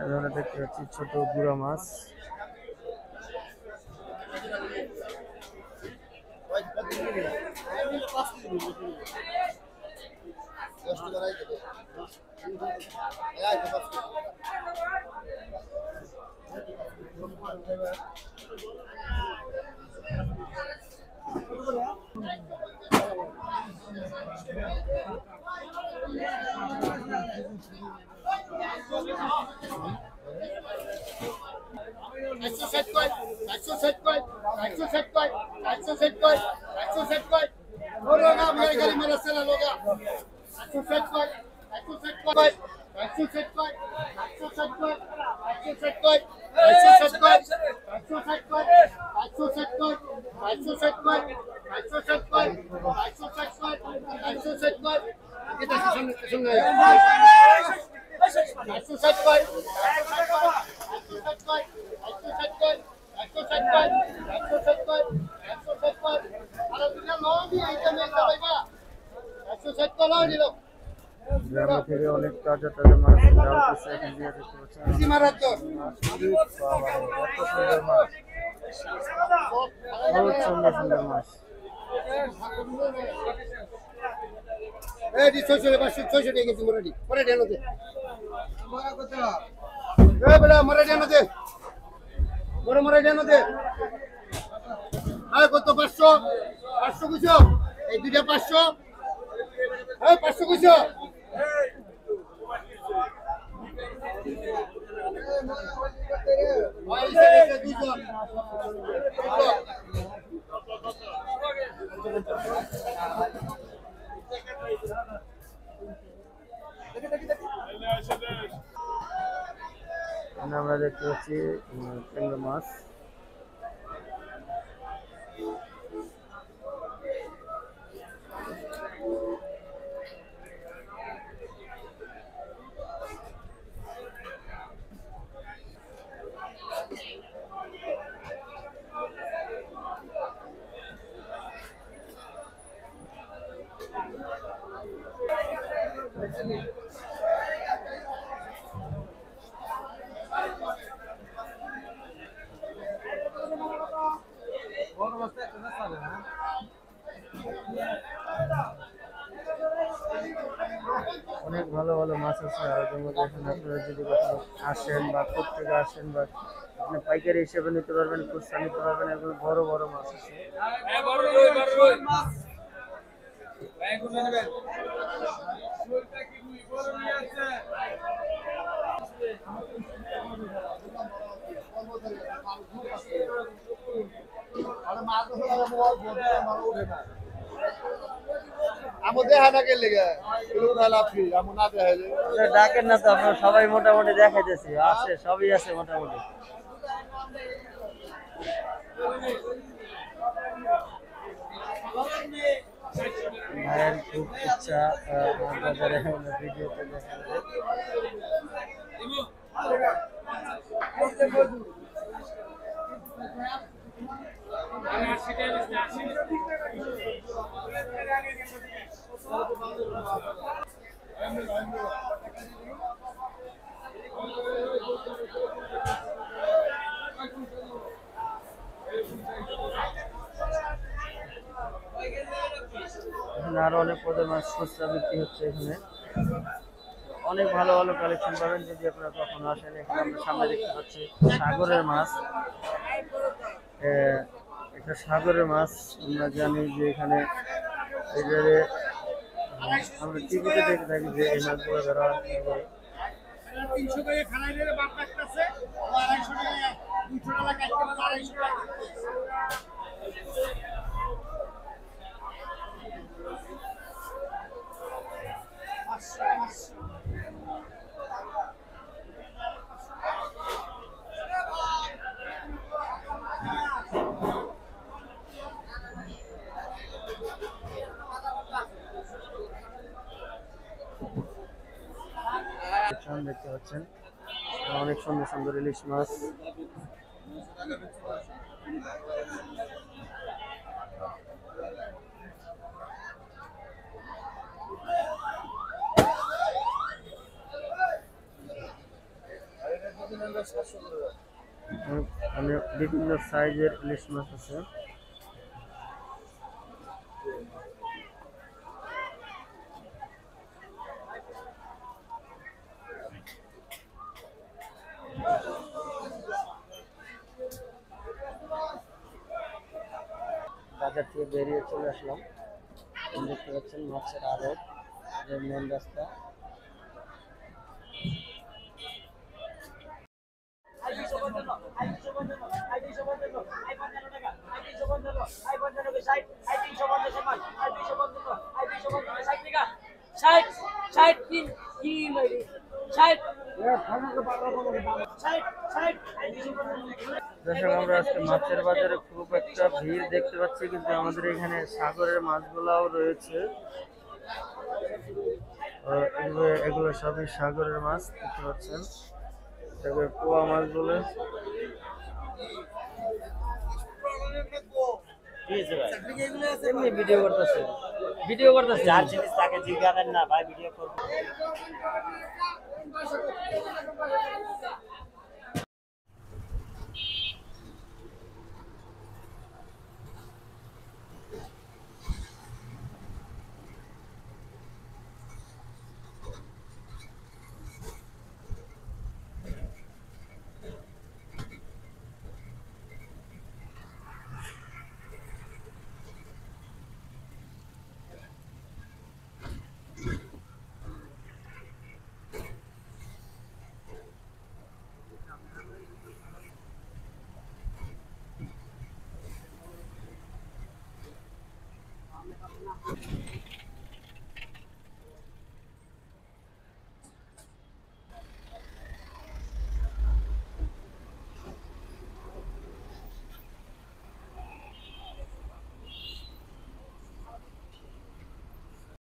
এখানে দেখতে পাচ্ছি ছোট গুড়া মাছ। গ্রামে থেকে অনেক তাজা তাজা মাছ উঠেছে এখান দিয়ে দেখতে পাচ্ছেন। এত সুন্দর মাছ, বহুত সুন্দর সুন্দর মাছ। কত 500 500 কুইছো এই দুইটা 500 500 কুইছো আমরা দেখতে পাচ্ছি ট্যাংরা মাছ। অনেক ভালো ভালো মাছ আছে আড়তের মধ্যে। এখানে আপনারা যদি কখনো আসেন বা কোথেকে আসেন বা আপনি পাইকারি হিসেবে নিতে পারবেন, খুচরা নিতে পারবেন। এগুলো বড় বড় মাছ আছে। ডাকেন না তো, আপনার সবাই মোটামুটি দেখাইতেছি, আছে সবই আছে মোটামুটি। ভাইয়ের খুব ইচ্ছা বাজারে ভিডিওতে দেখানো। এখানে আরো অনেক পদের মাছ খুচরা বিক্রি হচ্ছে। এখানে অনেক ভালো ভালো কালেকশন পাবেন যদি আপনারা কখনো আসেন। এখানে আমরা সামনে দেখতে পাচ্ছি সাগরের মাছ। এটা সাগরের মাছ। আমরা জানি যে এখানে আমরা টিভিতে দেখে থাকি যে এই মাছগুলো ধরা হয়। 300 টাকা খানাই দিলে বাপ কাটতেছে 250 টাকা 200 টাকা কাটতে পারে 250 টাকা। দেখতে পাচ্ছেন অনেক সুন্দর সুন্দর ইলিশ মাছ। মানে বিভিন্ন সাইজের ইলিশ মাছ আছে। বাজার থেকে বেরিয়ে চলে আসলাম। দেখতে পাচ্ছেন মাছের আড়ত, মেন রাস্তা। দর্শক, আমরা আজকে মাছের বাজারে খুব একটা ভিড় দেখতে পাচ্ছি, কিন্তু আমাদের এখানে সাগরের মাছগুলাও রয়েছে। এগুলো সবই সাগরের মাছ দেখতে পাচ্ছেন, এটাকে পোয়া মাছ বলে। এমনি ভিডিও করতেছে, যার জিনিস তাকে জিজ্ঞাবেন না ভাই, ভিডিও করবো।